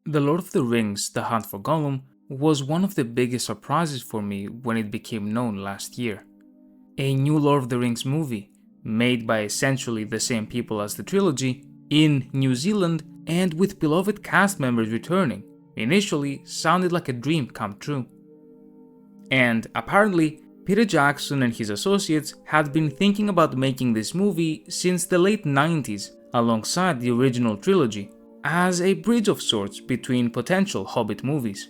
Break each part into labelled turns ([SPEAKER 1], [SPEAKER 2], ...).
[SPEAKER 1] The Lord of the Rings: The Hunt for Gollum was one of the biggest surprises for me when it became known last year. A new Lord of the Rings movie, made by essentially the same people as the trilogy, in New Zealand and with beloved cast members returning, initially sounded like a dream come true. And apparently, Peter Jackson and his associates had been thinking about making this movie since the late 90s alongside the original trilogy, as a bridge of sorts between potential Hobbit movies.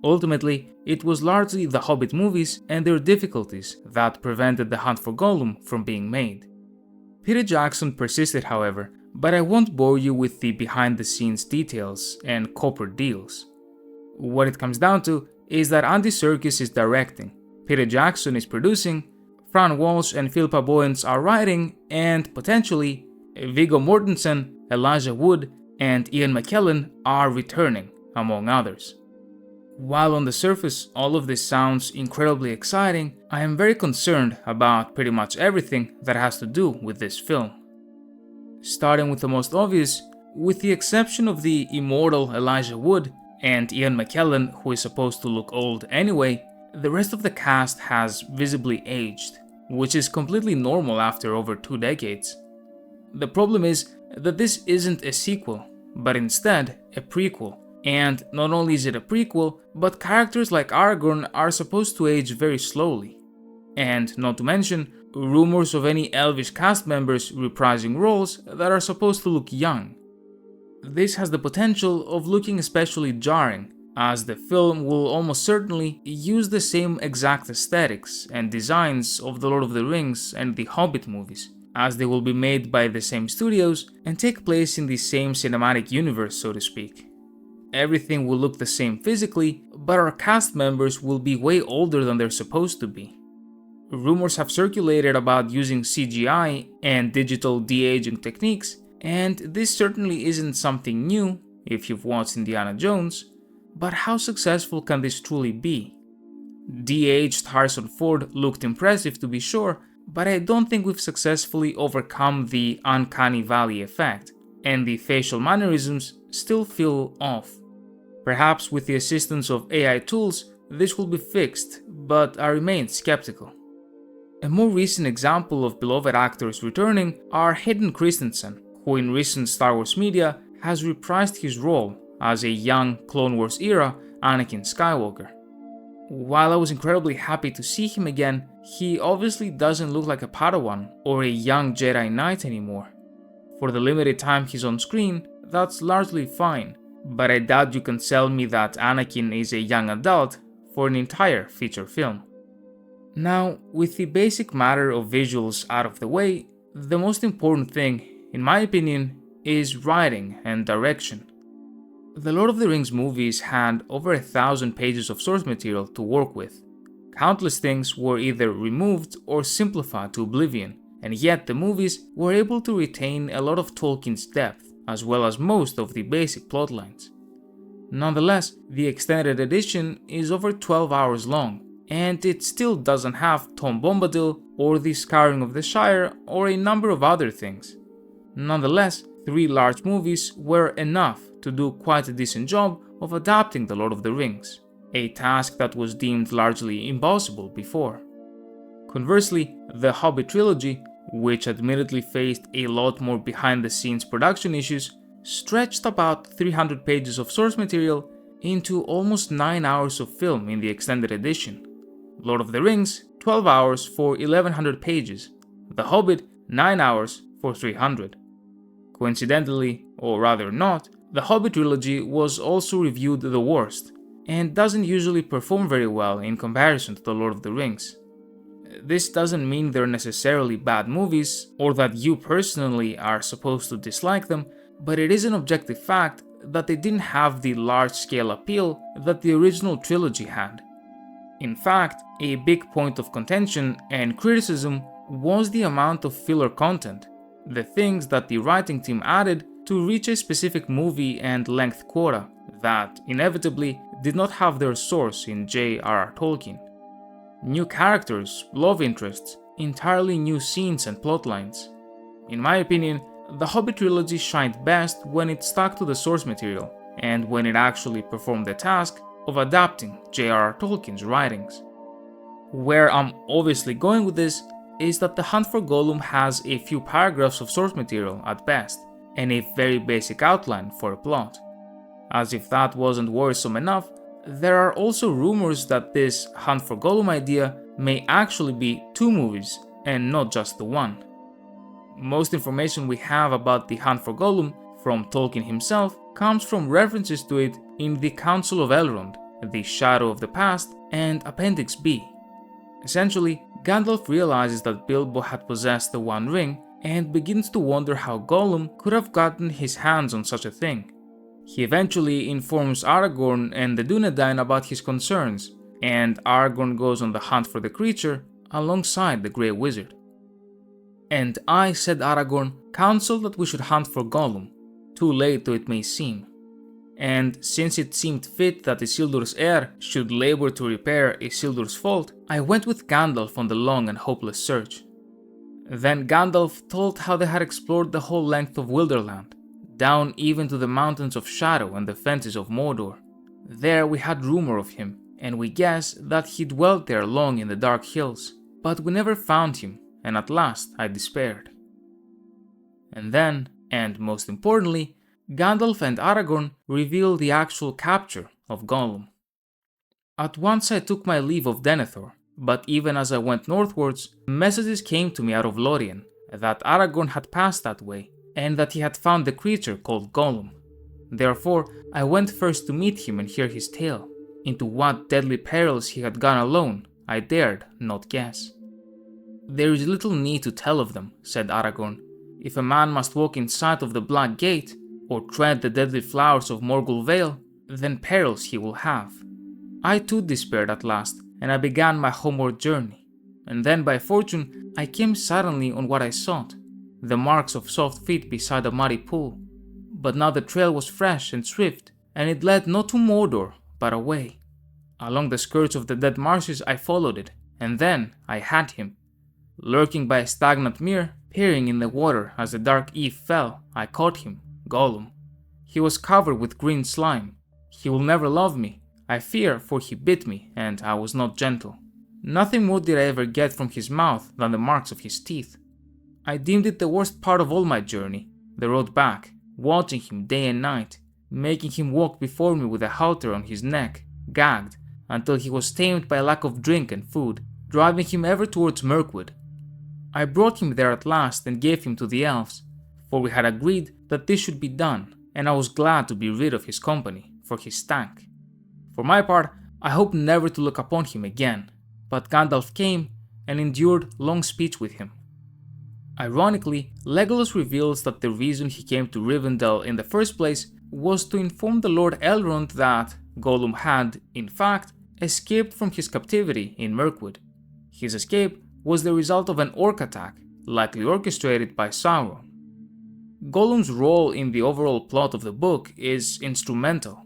[SPEAKER 1] Ultimately, it was largely the Hobbit movies and their difficulties that prevented The Hunt for Gollum from being made. Peter Jackson persisted, however, but I won't bore you with the behind-the-scenes details and corporate deals. What it comes down to is that Andy Serkis is directing, Peter Jackson is producing, Fran Walsh and Philippa Boyens are writing, and potentially Viggo Mortensen, Elijah Wood, and Ian McKellen are returning, among others. While on the surface all of this sounds incredibly exciting, I am very concerned about pretty much everything that has to do with this film. Starting with the most obvious, with the exception of the immortal Elijah Wood and Ian McKellen, who is supposed to look old anyway, the rest of the cast has visibly aged, which is completely normal after over 2 decades. The problem is that this isn't a sequel, but instead a prequel. And not only is it a prequel, but characters like Aragorn are supposed to age very slowly. And not to mention, rumors of any elvish cast members reprising roles that are supposed to look young. This has the potential of looking especially jarring, as the film will almost certainly use the same exact aesthetics and designs of The Lord of the Rings and the Hobbit movies, as they will be made by the same studios and take place in the same cinematic universe, so to speak. Everything will look the same physically, but our cast members will be way older than they're supposed to be. Rumors have circulated about using CGI and digital de-aging techniques, and this certainly isn't something new if you've watched Indiana Jones, but how successful can this truly be? De-aged Harrison Ford looked impressive to be sure, but I don't think we've successfully overcome the uncanny valley effect, and the facial mannerisms still feel off. Perhaps with the assistance of AI tools, this will be fixed, but I remain skeptical. A more recent example of beloved actors returning are Hayden Christensen, who in recent Star Wars media has reprised his role as a young Clone Wars era Anakin Skywalker. While I was incredibly happy to see him again, he obviously doesn't look like a Padawan or a young Jedi Knight anymore. For the limited time he's on screen, that's largely fine, but I doubt you can sell me that Anakin is a young adult for an entire feature film. Now, with the basic matter of visuals out of the way, the most important thing, in my opinion, is writing and direction. The Lord of the Rings movies had over 1,000 pages of source material to work with. Countless things were either removed or simplified to oblivion, and yet the movies were able to retain a lot of Tolkien's depth, as well as most of the basic plotlines. Nonetheless, the extended edition is over 12 hours long, and it still doesn't have Tom Bombadil or the Scouring of the Shire or a number of other things. Nonetheless, 3 large movies were enough to do quite a decent job of adapting The Lord of the Rings, a task that was deemed largely impossible before. Conversely, the Hobbit trilogy, which admittedly faced a lot more behind-the-scenes production issues, stretched about 300 pages of source material into almost 9 hours of film in the extended edition. Lord of the Rings, 12 hours for 1100 pages. The Hobbit, 9 hours for 300. Coincidentally, or rather not, the Hobbit trilogy was also reviewed the worst, and doesn't usually perform very well in comparison to The Lord of the Rings. This doesn't mean they're necessarily bad movies, or that you personally are supposed to dislike them, but it is an objective fact that they didn't have the large-scale appeal that the original trilogy had. In fact, a big point of contention and criticism was the amount of filler content, the things that the writing team added to reach a specific movie and length quota that, inevitably, did not have their source in J.R.R. Tolkien. New characters, love interests, entirely new scenes and plotlines. In my opinion, the Hobbit trilogy shined best when it stuck to the source material and when it actually performed the task of adapting J.R.R. Tolkien's writings. Where I'm obviously going with this is that The Hunt for Gollum has a few paragraphs of source material at best, and a very basic outline for a plot. As if that wasn't worrisome enough, there are also rumors that this Hunt for Gollum idea may actually be 2 movies and not just the one. Most information we have about the Hunt for Gollum from Tolkien himself comes from references to it in the Council of Elrond, The Shadow of the Past, and Appendix B. Essentially, Gandalf realizes that Bilbo had possessed the One Ring and begins to wonder how Gollum could have gotten his hands on such a thing. He eventually informs Aragorn and the Dunedain about his concerns, and Aragorn goes on the hunt for the creature alongside the Grey Wizard. "And I," said Aragorn, "counsel that we should hunt for Gollum, too late though it may seem. And since it seemed fit that Isildur's heir should labor to repair Isildur's fault, I went with Gandalf on the long and hopeless search." Then Gandalf told how they had explored the whole length of Wilderland, down even to the Mountains of Shadow and the fences of Mordor. There we had rumor of him, and we guess that he dwelt there long in the dark hills, but we never found him, and at last I despaired. And then, and most importantly, Gandalf and Aragorn reveal the actual capture of Gollum. At once I took my leave of Denethor, but even as I went northwards, messages came to me out of Lorien that Aragorn had passed that way, and that he had found the creature called Gollum. Therefore, I went first to meet him and hear his tale. Into what deadly perils he had gone alone, I dared not guess. "There is little need to tell of them," said Aragorn. "If a man must walk in sight of the Black Gate, or tread the deadly flowers of Morgul Vale, then perils he will have." I too despaired at last, and I began my homeward journey. And then by fortune, I came suddenly on what I sought, the marks of soft feet beside a muddy pool. But now the trail was fresh and swift, and it led not to Mordor, but away. Along the skirts of the dead marshes I followed it, and then I had him. Lurking by a stagnant mere, peering in the water as the dark eve fell, I caught him, Gollum. He was covered with green slime. He will never love me, I fear, for he bit me, and I was not gentle. Nothing more did I ever get from his mouth than the marks of his teeth. I deemed it the worst part of all my journey, the road back, watching him day and night, making him walk before me with a halter on his neck, gagged, until he was tamed by lack of drink and food, driving him ever towards Mirkwood. I brought him there at last and gave him to the elves, for we had agreed that this should be done, and I was glad to be rid of his company, for he stank. For my part, I hoped never to look upon him again, but Gandalf came and endured long speech with him. Ironically, Legolas reveals that the reason he came to Rivendell in the first place was to inform the Lord Elrond that Gollum had, in fact, escaped from his captivity in Mirkwood. His escape was the result of an orc attack, likely orchestrated by Sauron. Gollum's role in the overall plot of the book is instrumental.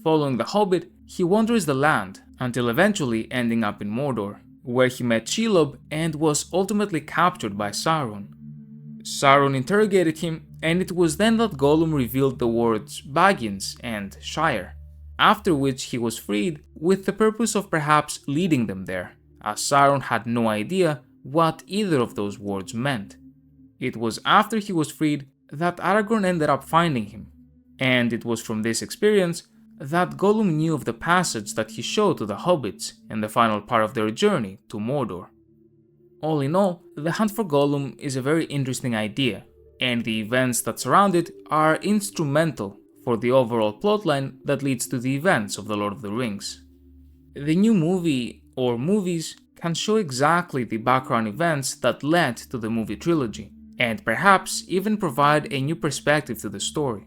[SPEAKER 1] Following the Hobbit, he wanders the land, until eventually ending up in Mordor, where he met Shelob and was ultimately captured by Sauron. Sauron interrogated him, and it was then that Gollum revealed the words Baggins and Shire, after which he was freed with the purpose of perhaps leading them there, as Sauron had no idea what either of those words meant. It was after he was freed that Aragorn ended up finding him, and it was from this experience that Gollum knew of the passage that he showed to the hobbits in the final part of their journey to Mordor. All in all, the hunt for Gollum is a very interesting idea, and the events that surround it are instrumental for the overall plotline that leads to the events of The Lord of the Rings. The new movie, or movies, can show exactly the background events that led to the movie trilogy, and perhaps even provide a new perspective to the story.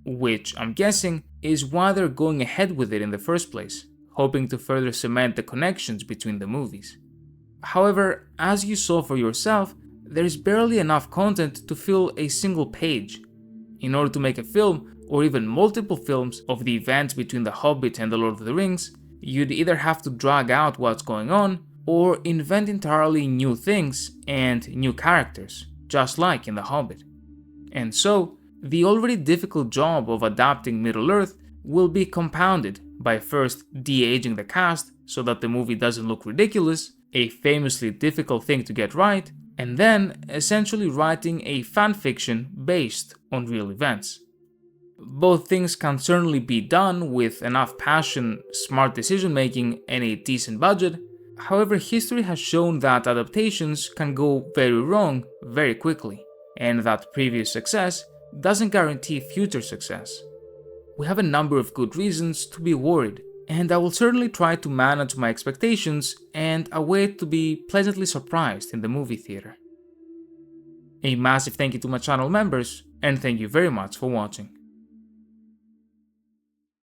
[SPEAKER 1] Which, I'm guessing, is why they're going ahead with it in the first place, hoping to further cement the connections between the movies. However, as you saw for yourself, there's barely enough content to fill a single page. In order to make a film, or even multiple films, of the events between The Hobbit and The Lord of the Rings, you'd either have to drag out what's going on, or invent entirely new things and new characters, just like in The Hobbit. And so, the already difficult job of adapting Middle-earth will be compounded by first de-aging the cast so that the movie doesn't look ridiculous, a famously difficult thing to get right, and then essentially writing a fanfiction based on real events. Both things can certainly be done with enough passion, smart decision making, and a decent budget. However, history has shown that adaptations can go very wrong very quickly, and that previous success doesn't guarantee future success. We have a number of good reasons to be worried, and I will certainly try to manage my expectations and await to be pleasantly surprised in the movie theater. A massive thank you to my channel members, and thank you very much for watching.